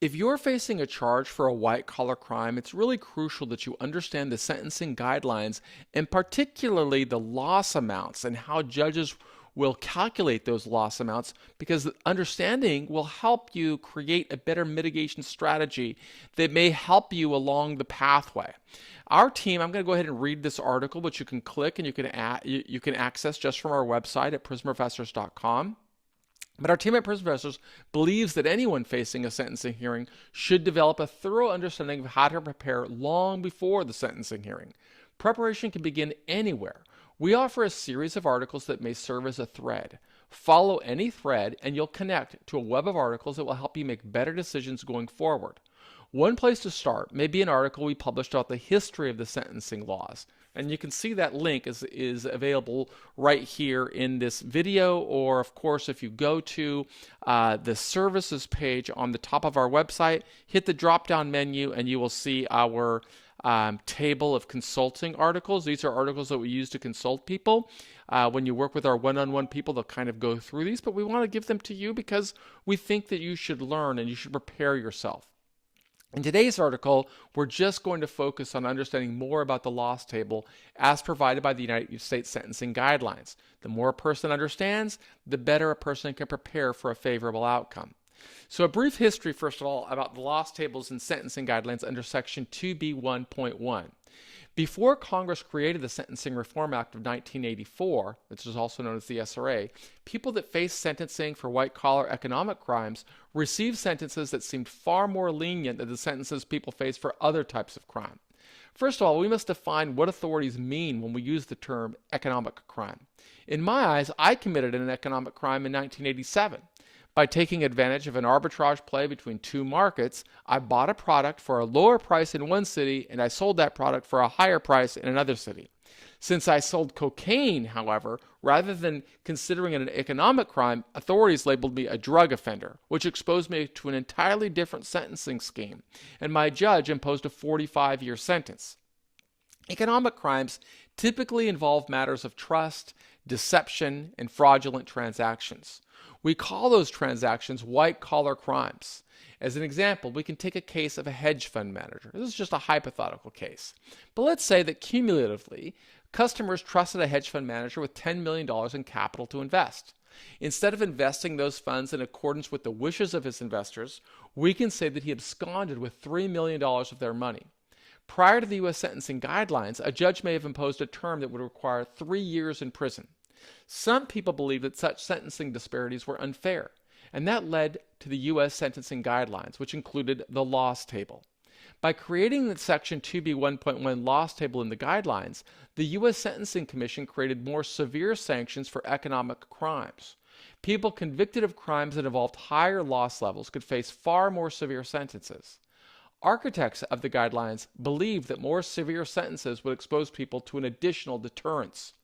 If you're facing a charge for a white-collar crime, it's really crucial that you understand the sentencing guidelines and particularly the loss amounts and how judges will calculate those loss amounts, because understanding will help you create a better mitigation strategy that may help you along the pathway. Our team, I'm going to go ahead and read this article, which you can click and you can access just from our website at prismprofessors.com. But our team at Prison Professors believes that anyone facing a sentencing hearing should develop a thorough understanding of how to prepare long before the sentencing hearing. Preparation can begin anywhere. We offer a series of articles that may serve as a thread. Follow any thread and you'll connect to a web of articles that will help you make better decisions going forward. One place to start may be an article we published about the history of the sentencing laws. And you can see that link is available right here in this video, or of course if you go to the services page on the top of our website, hit the drop down menu and you will see our table of consulting articles. These are articles that we use to consult people. When you work with our one-on-one people, they'll kind of go through these, but we want to give them to you because we think that you should learn and you should prepare yourself. In today's article, we're just going to focus on understanding more about the loss table as provided by the United States Sentencing Guidelines. The more a person understands, the better a person can prepare for a favorable outcome. So a brief history, first of all, about the loss tables and sentencing guidelines under Section 2B1.1. Before Congress created the Sentencing Reform Act of 1984, which is also known as the SRA, people that faced sentencing for white-collar economic crimes received sentences that seemed far more lenient than the sentences people face for other types of crime. First of all, we must define what authorities mean when we use the term economic crime. In my eyes, I committed an economic crime in 1987. By taking advantage of an arbitrage play between two markets, I bought a product for a lower price in one city and I sold that product for a higher price in another city. Since I sold cocaine, however, rather than considering it an economic crime, authorities labeled me a drug offender, which exposed me to an entirely different sentencing scheme, and my judge imposed a 45-year sentence. Economic crimes typically involve matters of trust, deception, and fraudulent transactions. We call those transactions white-collar crimes. As an example, we can take a case of a hedge fund manager. This is just a hypothetical case. But let's say that cumulatively, customers trusted a hedge fund manager with $10 million in capital to invest. Instead of investing those funds in accordance with the wishes of his investors, we can say that he absconded with $3 million of their money. Prior to the U.S. sentencing guidelines, a judge may have imposed a term that would require 3 years in prison. Some people believe that such sentencing disparities were unfair, and that led to the U.S. sentencing guidelines, which included the loss table. By creating the Section 2B1.1 loss table in the guidelines, the U.S. Sentencing Commission created more severe sanctions for economic crimes. People convicted of crimes that involved higher loss levels could face far more severe sentences. Architects of the guidelines believed that more severe sentences would expose people to an additional deterrence.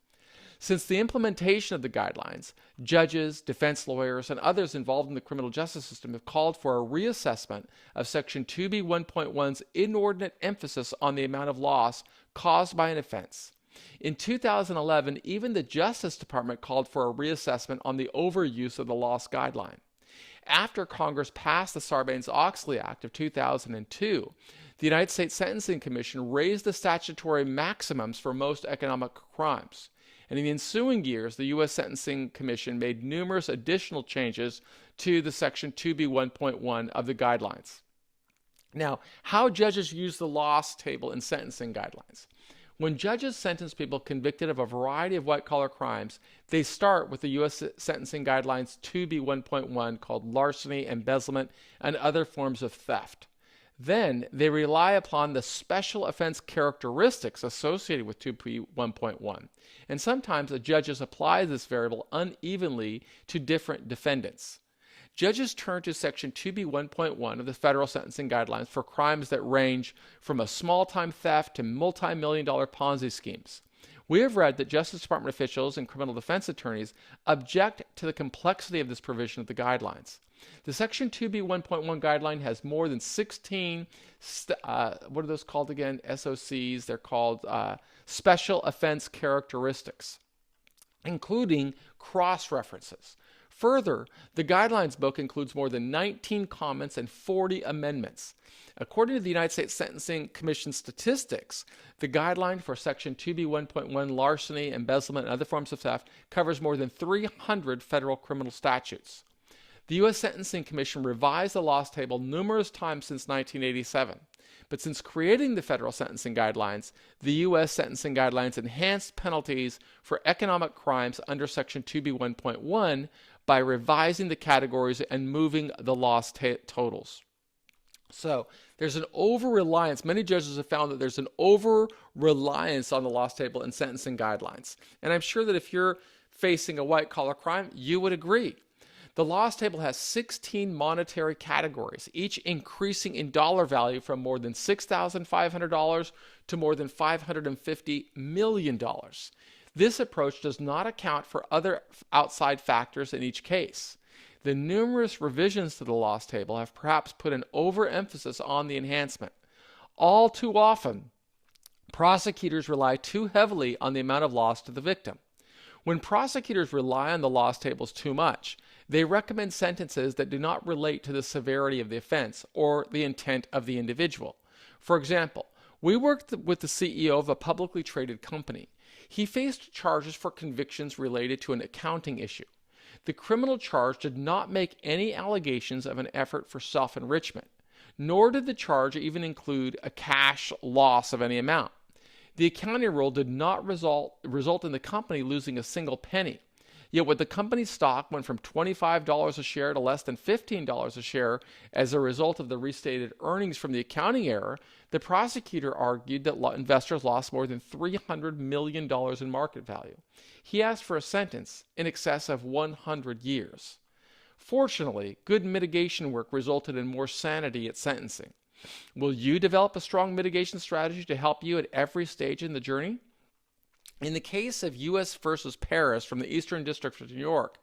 Since the implementation of the guidelines, judges, defense lawyers, and others involved in the criminal justice system have called for a reassessment of Section 2B1.1's inordinate emphasis on the amount of loss caused by an offense. In 2011, even the Justice Department called for a reassessment on the overuse of the loss guideline. After Congress passed the Sarbanes-Oxley Act of 2002, the United States Sentencing Commission raised the statutory maximums for most economic crimes. And in the ensuing years, the U.S. Sentencing Commission made numerous additional changes to the Section 2B1.1 of the guidelines. Now, how judges use the loss table in sentencing guidelines. When judges sentence people convicted of a variety of white-collar crimes, they start with the U.S. Sentencing Guidelines 2B1.1 called larceny, embezzlement, and other forms of theft. Then they rely upon the special offense characteristics associated with 2B1.1. And sometimes the judges apply this variable unevenly to different defendants. Judges turn to Section 2B1.1 of the Federal Sentencing Guidelines for crimes that range from a small-time theft to multi-million-dollar Ponzi schemes. We have read that Justice Department officials and criminal defense attorneys object to the complexity of this provision of the guidelines. The Section 2B1.1 guideline has more than 16, what are those called again? SOCs. They're called special offense characteristics, including cross-references. Further, the guidelines book includes more than 19 comments and 40 amendments. According to the United States Sentencing Commission statistics, the guideline for Section 2B 1.1 larceny, embezzlement, and other forms of theft covers more than 300 federal criminal statutes. The U.S. Sentencing Commission revised the loss table numerous times since 1987. But since creating the federal sentencing guidelines, the U.S. Sentencing Guidelines enhanced penalties for economic crimes under Section 2B 1.1 by revising the categories and moving the loss totals. So there's an over-reliance. Many judges have found that there's an over-reliance on the loss table in sentencing guidelines. And I'm sure that if you're facing a white-collar crime, you would agree. The loss table has 16 monetary categories, each increasing in dollar value from more than $6,500 to more than $550 million. This approach does not account for other outside factors in each case. The numerous revisions to the loss table have perhaps put an overemphasis on the enhancement. All too often, prosecutors rely too heavily on the amount of loss to the victim. When prosecutors rely on the loss tables too much, they recommend sentences that do not relate to the severity of the offense or the intent of the individual. For example, we worked with the CEO of a publicly traded company. He faced charges for convictions related to an accounting issue. The criminal charge did not make any allegations of an effort for self-enrichment, nor did the charge even include a cash loss of any amount. The accounting rule did not result in the company losing a single penny. Yet when the company's stock went from $25 a share to less than $15 a share as a result of the restated earnings from the accounting error, the prosecutor argued that investors lost more than $300 million in market value. He asked for a sentence in excess of 100 years. Fortunately, good mitigation work resulted in more sanity at sentencing. Will you develop a strong mitigation strategy to help you at every stage in the journey? In the case of U.S. versus Paris from the Eastern District of New York,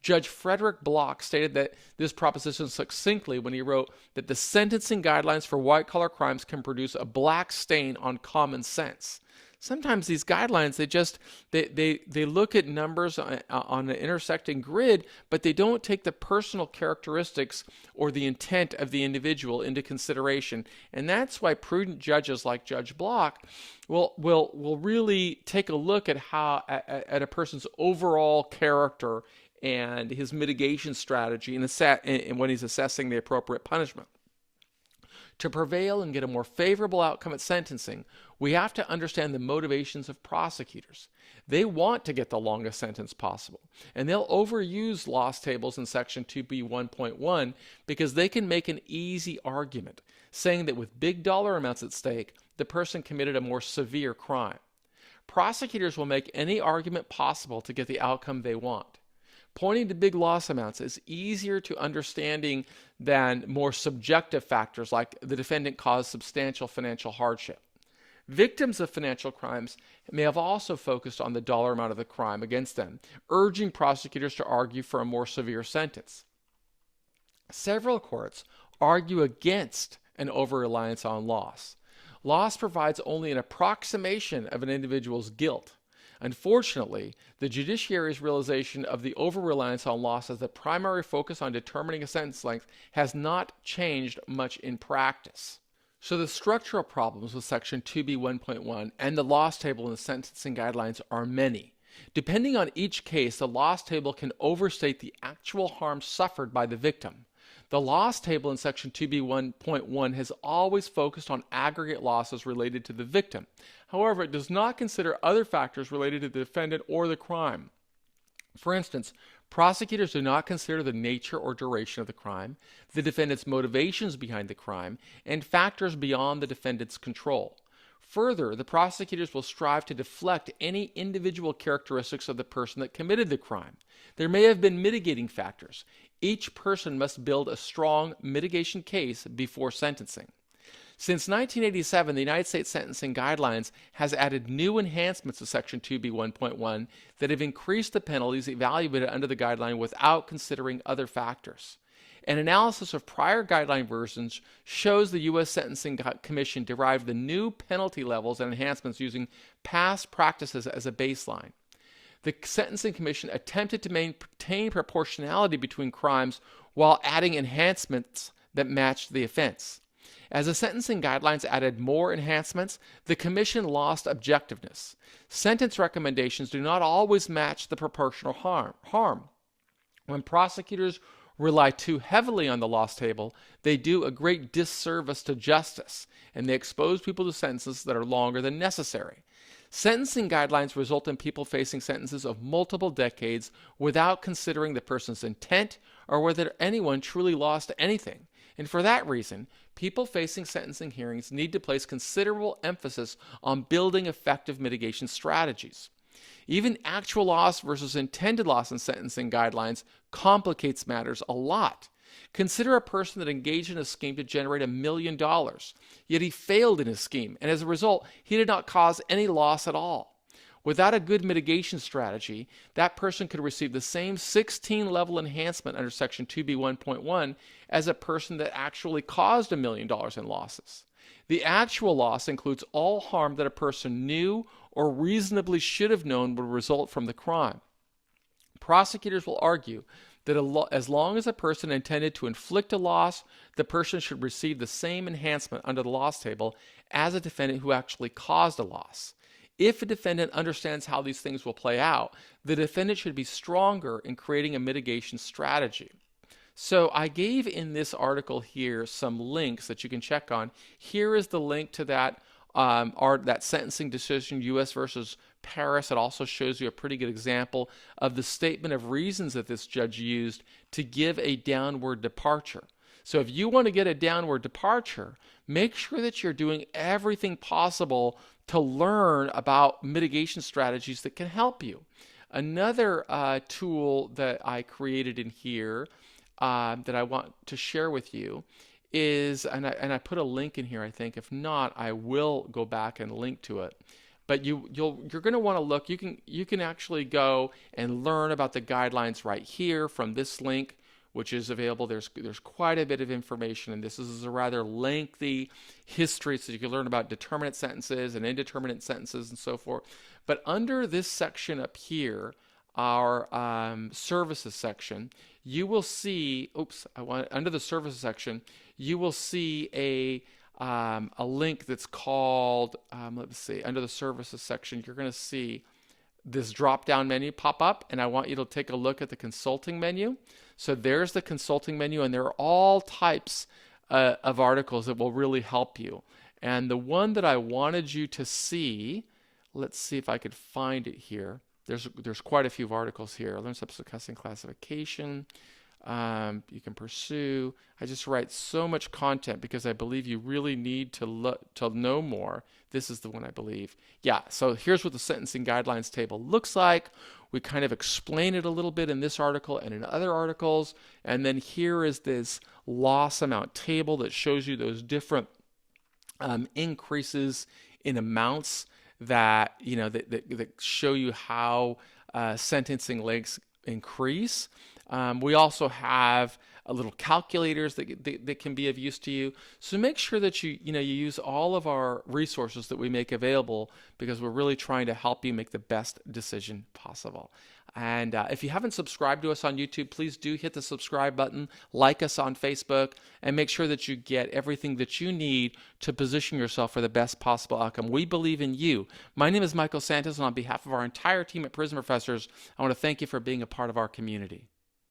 Judge Frederick Block stated that this proposition succinctly when he wrote that the sentencing guidelines for white-collar crimes can produce a black stain on common sense. Sometimes these guidelines, they look at numbers on an intersecting grid, but they don't take the personal characteristics or the intent of the individual into consideration. And that's why prudent judges like Judge Block will really take a look at at a person's overall character and his mitigation strategy and when he's assessing the appropriate punishment. To prevail and get a more favorable outcome at sentencing, we have to understand the motivations of prosecutors. They want to get the longest sentence possible, and they'll overuse loss tables in Section 2B 1.1 because they can make an easy argument, saying that with big dollar amounts at stake, the person committed a more severe crime. Prosecutors will make any argument possible to get the outcome they want. Pointing to big loss amounts is easier to understanding than more subjective factors like the defendant caused substantial financial hardship. Victims of financial crimes may have also focused on the dollar amount of the crime against them, urging prosecutors to argue for a more severe sentence. Several courts argue against an over-reliance on loss. Loss provides only an approximation of an individual's guilt. Unfortunately, the judiciary's realization of the over-reliance on loss as the primary focus on determining a sentence length has not changed much in practice. So the structural problems with Section 2B 1.1 and the loss table in the sentencing guidelines are many. Depending on each case, the loss table can overstate the actual harm suffered by the victim. The loss table in Section 2B 1.1 has always focused on aggregate losses related to the victim. However, it does not consider other factors related to the defendant or the crime. For instance, prosecutors do not consider the nature or duration of the crime, the defendant's motivations behind the crime, and factors beyond the defendant's control. Further, the prosecutors will strive to deflect any individual characteristics of the person that committed the crime. There may have been mitigating factors. Each person must build a strong mitigation case before sentencing. Since 1987, the United States Sentencing Guidelines has added new enhancements to Section 2B 1.1 that have increased the penalties evaluated under the guideline without considering other factors. An analysis of prior guideline versions shows the U.S. Sentencing Commission derived the new penalty levels and enhancements using past practices as a baseline. The Sentencing Commission attempted to maintain proportionality between crimes while adding enhancements that matched the offense. As the sentencing guidelines added more enhancements, the Commission lost objectiveness. Sentence recommendations do not always match the proportional harm. When prosecutors rely too heavily on the loss table, they do a great disservice to justice, and they expose people to sentences that are longer than necessary. Sentencing guidelines result in people facing sentences of multiple decades without considering the person's intent or whether anyone truly lost anything. And for that reason, people facing sentencing hearings need to place considerable emphasis on building effective mitigation strategies. Even actual loss versus intended loss in sentencing guidelines complicates matters a lot. Consider a person that engaged in a scheme to generate $1 million, yet he failed in his scheme, and as a result, he did not cause any loss at all. Without a good mitigation strategy, that person could receive the same 16-level enhancement under Section 2B1.1 as a person that actually caused $1 million in losses. The actual loss includes all harm that a person knew or reasonably should have known would result from the crime. Prosecutors will argue that as long as a person intended to inflict a loss, the person should receive the same enhancement under the loss table as a defendant who actually caused a loss. If a defendant understands how these things will play out, the defendant should be stronger in creating a mitigation strategy. So I gave in this article here some links that you can check on. Here is the link to that that sentencing decision, U.S. versus Paris. It also shows you a pretty good example of the statement of reasons that this judge used to give a downward departure. So if you want to get a downward departure, make sure that you're doing everything possible to learn about mitigation strategies that can help you. Another tool that I created in here that I want to share with you is, and I put a link in here, I think. If not, I will go back and link to it. But you're going to want to look. You can actually go and learn about the guidelines right here from this link, which is available. There's quite a bit of information, and this is a rather lengthy history, so you can learn about determinate sentences and indeterminate sentences and so forth. But under this section up here, our services section, you will see, under the services section, you will see a link that's called, let's see, under the services section, you're going to see this drop-down menu pop up, and I want you to take a look at the consulting menu. So there's the consulting menu, and there are all types of articles that will really help you. And the one that I wanted you to see, let's see if I could find it here. There's quite a few articles here. Learn substance custody and classification. You can pursue. I just write so much content because I believe you really need to know more. This is the one I believe. Yeah, so here's what the sentencing guidelines table looks like. We kind of explain it a little bit in this article and in other articles. And then here is this loss amount table that shows you those different increases in amounts that that show you how sentencing lengths increase. We also have little calculators that can be of use to you. So make sure that you use all of our resources that we make available, because we're really trying to help you make the best decision possible. And if you haven't subscribed to us on YouTube, please do hit the subscribe button, like us on Facebook, and make sure that you get everything that you need to position yourself for the best possible outcome. We believe in you. My name is Michael Santos, and on behalf of our entire team at Prison Professors, I want to thank you for being a part of our community.